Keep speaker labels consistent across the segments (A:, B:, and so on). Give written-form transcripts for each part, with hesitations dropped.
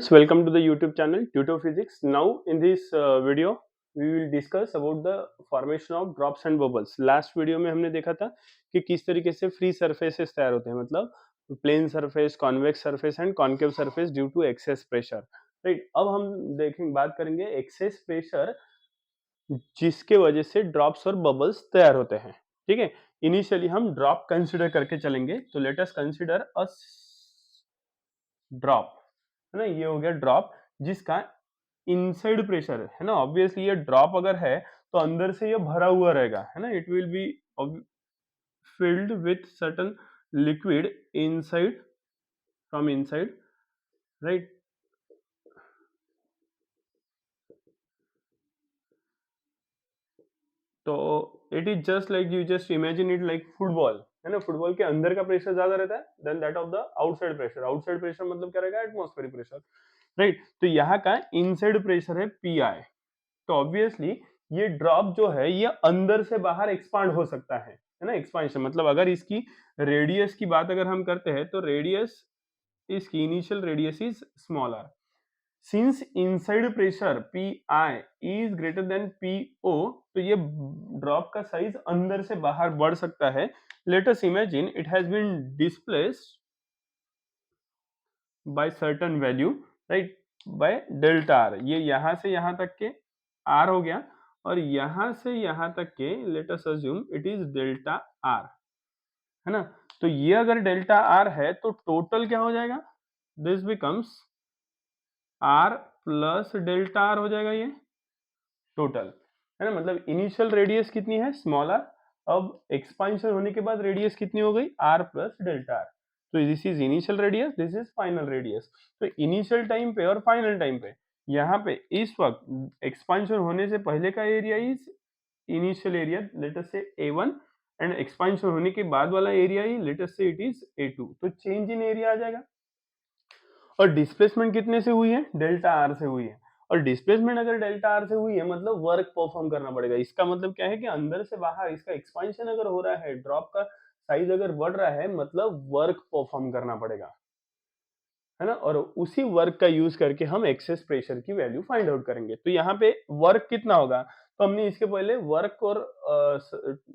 A: students, welcome to the YouTube channel Tutor Physics. Now in this video we will discuss about the formation of drops and bubbles. Last video में हमने देखा था कि किस तरीके से फ्री सरफेसेस तैयार होते हैं, मतलब plane surface, convex surface and concave surface due to excess pressure, right. अब हम देखेंगे, बात करेंगे एक्सेस प्रेशर जिसके वजह से ड्रॉप्स और बबल्स तैयार होते हैं, ठीक है। इनिशियली हम ड्रॉप कंसिडर करके चलेंगे, तो let us consider a drop, है ना। ये हो गया ड्रॉप जिसका इनसाइड प्रेशर है ना। ऑब्वियसली ये ड्रॉप अगर है तो अंदर से ये भरा हुआ रहेगा, है ना। It will be filled with certain liquid inside, from inside, right. तो it is just like, you just imagine it like football, है ना। फुटबॉल के अंदर का प्रेशर ज्यादा रहता है than that of the outside pressure. Outside pressure मतलब क्या रहेगा? Atmospheric pressure, right. तो यहाँ का इनसाइड प्रेशर है पी.आई. तो ऑब्वियसली ये ड्रॉप जो है ये अंदर से बाहर एक्सपांड हो सकता है ना। एक्सपांशन मतलब अगर इसकी रेडियस की बात अगर हम करते हैं तो रेडियस, इसकी initial radius is smaller. Since inside pressure Pi is greater than Po, तो ये ड्रॉप का साइज अंदर से बाहर बढ़ सकता है। Let us imagine it has been displaced by certain value, right, by delta R. ये यहां से यहां तक के आर हो गया और यहां से यहां तक के let us assume it is delta are, है ना। तो ये अगर डेल्टा आर है तो टोटल क्या हो जाएगा? This becomes R plus delta R हो जाएगा ये टोटल, है ना। मतलब इनिशियल रेडियस कितनी है? स्मॉलर। अब एक्सपांशन होने के बाद रेडियस कितनी हो गई? R plus delta R. तो this is initial radius, this is final radius. तो इनिशियल टाइम पे और फाइनल टाइम पे यहाँ पे इस वक्त एक्सपांशन होने से पहले का area is initial area, let us से A1, एंड एक्सपांशन होने के बाद वाला एरिया ही लेट अस से इट इज A2। तो चेंज इन एरिया आ जाएगा। और डिस्प्लेसमेंट कितने से हुई है? डेल्टा आर से हुई है। और डिस्प्लेसमेंट अगर डेल्टा आर से हुई है मतलब वर्क परफॉर्म करना पड़ेगा। इसका मतलब क्या है कि अंदर से बाहर इसका एक्सपांशन अगर हो रहा है, ड्रॉप का साइज अगर बढ़ रहा है, मतलब वर्क परफॉर्म करना पड़ेगा, है ना। और उसी वर्क का यूज करके हम एक्सेस प्रेशर की वैल्यू फाइंड आउट करेंगे। तो यहाँ पे वर्क कितना होगा? तो हमने इसके पहले वर्क और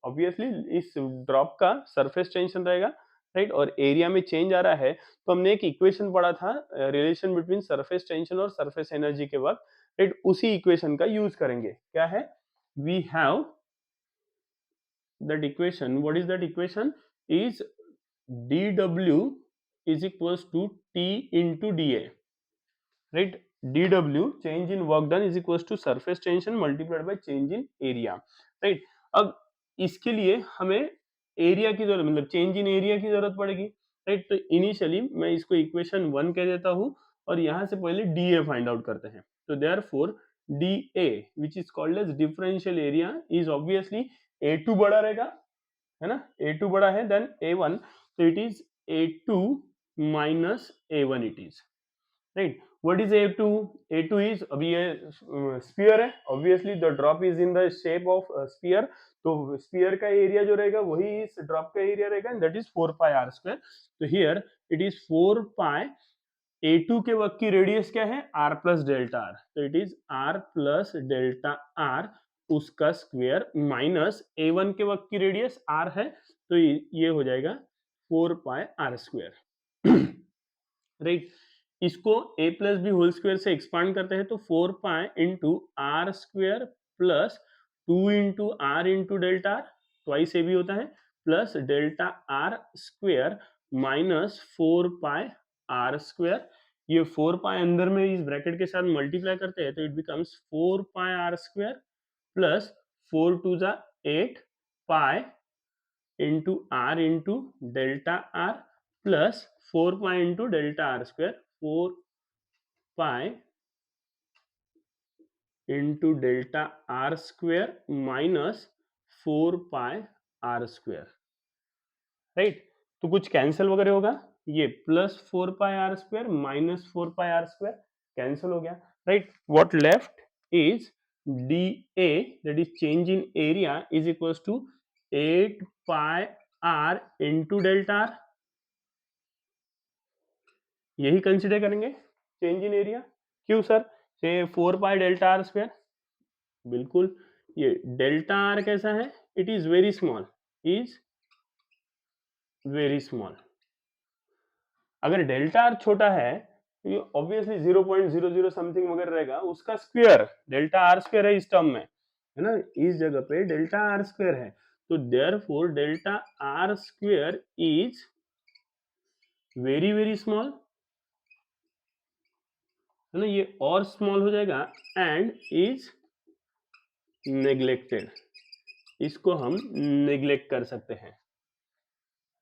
A: ऑब्वियसली इस ड्रॉप का सरफेस टेंशन रहेगा, राइट, और एरिया में चेंज आ रहा है। तो हमने एक इक्वेशन पढ़ा था, रिलेशन बिटवीन सरफेस टेंशन और सरफेस एनर्जी के वक्त, राइट। उसी इक्वेशन का यूज करेंगे। क्या है? We have that equation. What is that equation? Is dw is equals to T into dA, right? dw, change in work done, is equals to surface tension multiplied by change in area, right? अब इसके लिए हमें area की जरूरत, मतलब change in area की जरूरत पड़ेगी, राइट। तो इनिशियली मैं इसको इक्वेशन 1 कह देता हूं और यहां से पहले dA फाइंड आउट करते हैं। तो therefore dA which is called as differential area is obviously A2 बड़ा रहेगा, है ना। A2 बड़ा है देन A1, तो it is A2 minus A1 it is, right? What is A2? A2 is, अभी ये स्फीयर है, obviously the drop is in the shape of sphere, तो स्फीयर का एरिया जो रहेगा वही इस ड्रॉप का एरिया रहेगा, and that is 4 pi r square. तो here it is 4 pi, A2 के वक्त की रेडियस क्या है? R plus delta R, तो it is R plus delta R उसका स्क्वायर माइनस A1 के वक्त की रेडियस R है, तो ये हो जाएगा 4 पाई R स्क्वायर, राइट। इसको A plus B whole square से एक्सपांड करते हैं तो 4 pi into R square plus 2 into R into delta R, twice A भी होता है, plus delta R square minus 4 pi R square. ये 4 पाई अंदर में इस ब्रैकेट के साथ मल्टीप्लाई करते हैं तो it becomes 4 pi R square plus 4 two जा 8 pi into R into delta R plus 4 pi into delta R square, 4 pi into delta R square minus 4 pi R square, right. तो कुछ cancel वगैरह होगा, ये plus 4 pi R square minus 4 pi R square cancel हो गया, right. What left is dA, that is change in area, is equals to 8 pi r into delta r, यही consider करेंगे। Change in area. क्यों sir? से 4 pi delta R square. बिल्कुल, ये delta R कैसा है? It is very small, is very small. अगर delta R छोटा है तो ये ऑब्वियसली 0.00 समथिंग वगैरह रहेगा, उसका स्क्वायर डेल्टा आर स्क्वायर है इस टर्म में, है ना, इस जगह पे डेल्टा आर स्क्वायर है, तो therefore delta R square is very very small, है ना, ये और स्मॉल हो जाएगा एंड इज नेग्लेक्टेड, इसको हम नेग्लेक्ट कर सकते हैं,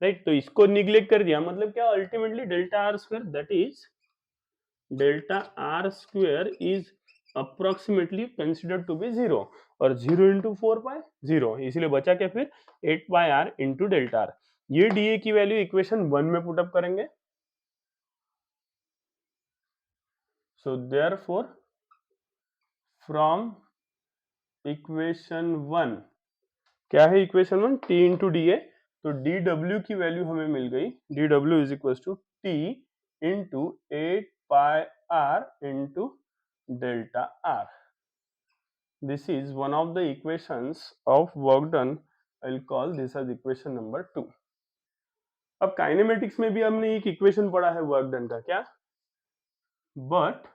A: राइट। तो इसको निग्लेक्ट कर दिया मतलब क्या? Ultimately delta R square that is delta R square is approximately considered to be 0, और 0 इंटू 4 पाई 0, इसलिए बचा क्या फिर? 8 pi R into delta R. ये डीए की वैल्यू इक्वेशन 1 में पुटअप करेंगे। सो देयरफॉर फ्रॉम इक्वेशन 1, क्या है equation 1? T into D A, तो डी डब्ल्यू की वैल्यू हमें मिल गई, D W is equal to T into 8 pi R into delta R. This is one of the equations of work done. I will call this as equation number 2. अब kinematics में भी हमने एक इक्वेशन पढ़ा है वर्क डन का, क्या? But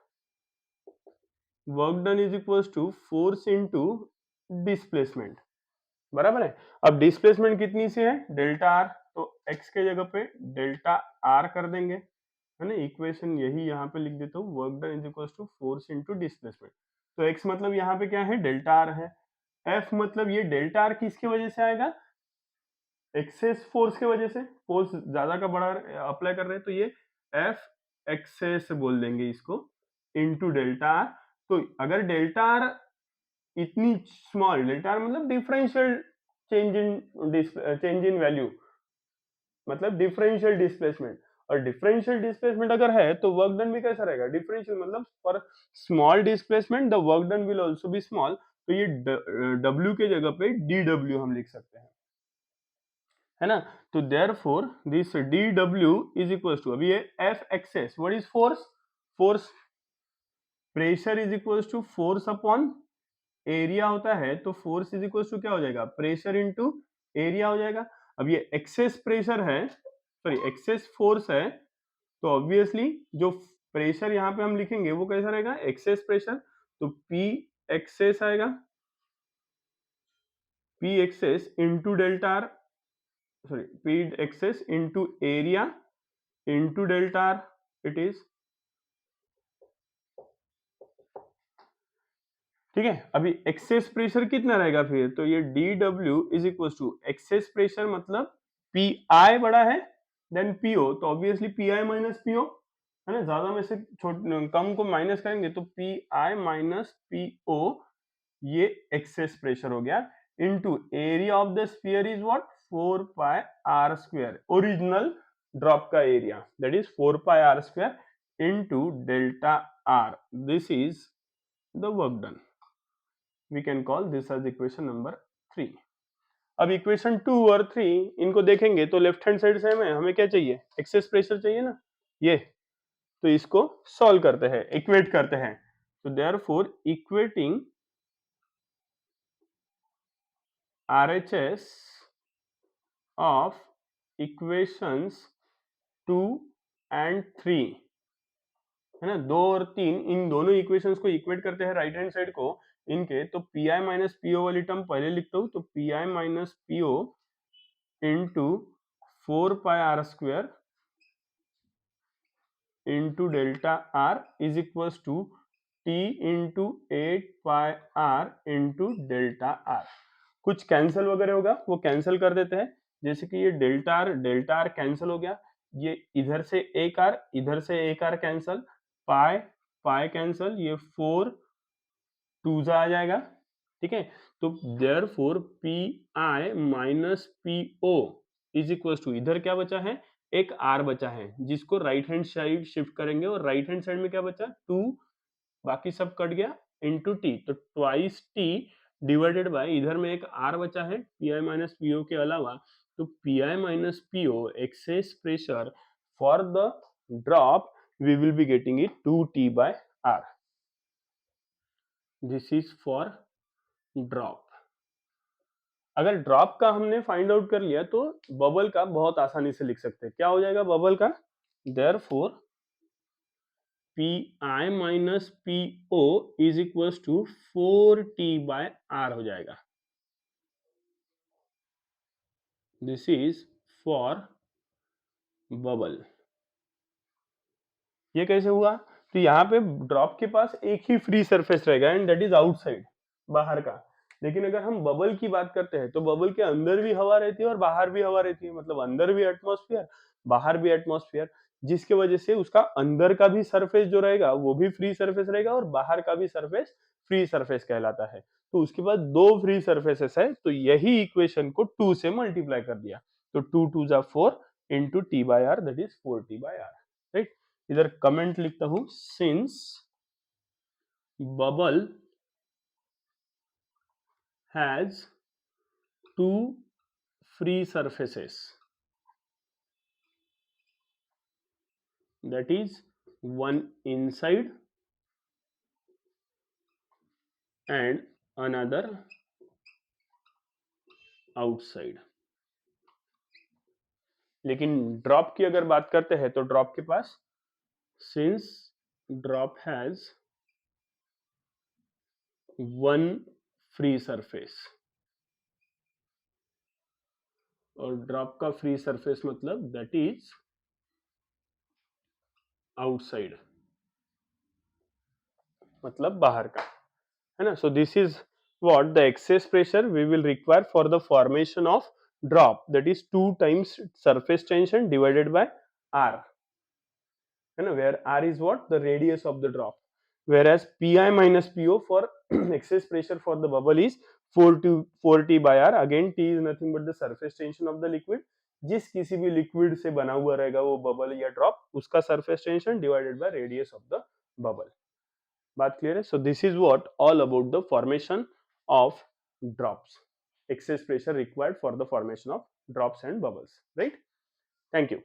A: work done is equal to force into displacement, बराबर है। अब डिस्प्लेसमेंट कितनी सी है? डेल्टा आर, तो x के जगह पे डेल्टा आर कर देंगे, है ना, इक्वेशन यही यहाँ पे लिख देता हूँ, work done is equal to force into displacement. तो x मतलब यहाँ पे क्या है? डेल्टा आर है। F मतलब ये डेल्टा आर किसकी वजह से आएगा? एक्सेस फोर्स की वजह से, फोर्स ज्यादा का बड़ा अप्लाई कर रहे हैं, तो ये F एक्सेस बोल देंगे इसको, इनटू डेल्टा आर। तो अगर डेल्टा आर इतनी स्मॉल, डेल्टा आर मतलब डिफरेंशियल चेंज इन वैल्यू, मतलब डिफरेंशियल डिस्प्लेसमेंट, और डिफरेंशियल डिस्प्लेसमेंट अगर है तो वर्क डन भी कैसा रहेगा? डिफरेंशियल, मतलब for small displacement the work done will also be small, तो ये W के जगह पे DW हम लिख सकते हैं, है ना। तो therefore this DW is equal to, अभी ये F excess, what is force? Force pressure is equal to force upon area होता है, तो फोर्स इज इक्वल टू क्या हो जाएगा? प्रेशर इनटू एरिया हो जाएगा। अब ये एक्सेस प्रेशर है, सॉरी एक्सेस फोर्स है, तो ऑब्वियसली जो प्रेशर यहाँ पे हम लिखेंगे वो कैसा रहेगा? एक्सेस प्रेशर, तो P एक्सेस आएगा, P excess into delta R, sorry P excess into area into delta R, it is, ठीक है। अभी एक्सेस प्रेशर कितना रहेगा फिर? तो ये DW is equal to excess pressure मतलब PI बड़ा है देन PO, तो ऑब्वियसली PI माइनस PO, है ना, ज्यादा में से कम को माइनस करेंगे तो PI माइनस PO, ये एक्सेस प्रेशर हो गया, into area of the sphere is what? 4 pi R square, original drop का area, that is 4 pi R square into delta R. This is the work done, we can call this as equation number 3. अब equation 2 और 3 इनको देखेंगे तो left hand side से हमें क्या चाहिए? एक्सेस प्रेशर चाहिए ना, ये, तो इसको सॉल्व करते हैं, इक्वेट करते हैं। तो therefore equating RHS of equations 2 and 3, है ना, 2 और 3, इन दोनों इक्वेशंस को इक्वेट करते हैं राइट हैंड साइड को इनके, तो PI माइनस PO वाली टर्म पहले लिखता हूँ, तो PI माइनस PO इंटू 4 pi R square into delta R is equal to T into 8 pi R into delta R. कुछ कैंसिल वगैरह होगा वो कैंसिल कर देते हैं, जैसे कि ये डेल्टा आर कैंसिल हो गया, ये इधर से एक आर, इधर से एक R cancel, pi pi cancel, ये 4 2 आ जाएगा, ठीक है। तो therefore PI minus PO is equal to, इधर क्या बचा है? एक R बचा है, जिसको राइट हैंड साइड शिफ्ट करेंगे, और राइट हैंड साइड में क्या बचा? 2, बाकी सब कट गया, इनटू T, तो ट्वाइस T डिवाइडेड बाय, इधर में एक R बचा है PI माइनस PO के अलावा, तो PI minus PO excess pressure for the drop we will be getting it 2T by R. This is for drop. अगर ड्रॉप का हमने फाइंड आउट कर लिया तो बबल का बहुत आसानी से लिख सकते हैं. क्या हो जाएगा बबल का? Therefore Pi minus Po is equals to 4T by R हो जाएगा. This is for bubble. ये कैसे हुआ? तो यहाँ पे ड्रॉप के पास एक ही फ्री सरफेस रहेगा एंड दैट इज आउटसाइड, बाहर का. लेकिन अगर हम बबल की बात करते हैं तो बबल के अंदर भी हवा रहती है और बाहर भी हवा रहती है, मतलब अंदर भी एटमॉस्फेयर, बाहर भी एटमॉस्फेयर, जिसकी वजह से उसका अंदर का भी सरफेस जो रहेगा वो भी फ्री सरफेस रहेगा और बाहर का भी सरफेस फ्री सरफेस कहलाता है. तो उसके बाद दो फ्री सरफेसेस है, तो यही इक्वेशन को 2 से मल्टीप्लाई कर दिया. तो 2 2 जा 4 into T by R, that is 4T by R, right. इधर कमेंट लिखता हूं, since bubble has 2 free surfaces, that is one inside and another outside. लेकिन ड्रॉप की अगर बात करते हैं तो ड्रॉप के पास, since drop has one free surface, और ड्रॉप का फ्री सरफेस मतलब दैट इज आउटसाइड, मतलब बाहर का है ना. So this is what the excess pressure we will require for the formation of drop, that is 2 times surface tension divided by R, है ना, where R is what, the radius of the drop, whereas Pi minus Po for excess pressure for the bubble is 4T by R. again T is nothing but the surface tension of the liquid, जिस किसी भी liquid से बना हुआ रहेगा वो bubble या drop, उसका surface tension divided by radius of the bubble. बात क्लियर है? So this is what all about the formation of drops, excess pressure required for the formation of drops and bubbles, right? Thank you.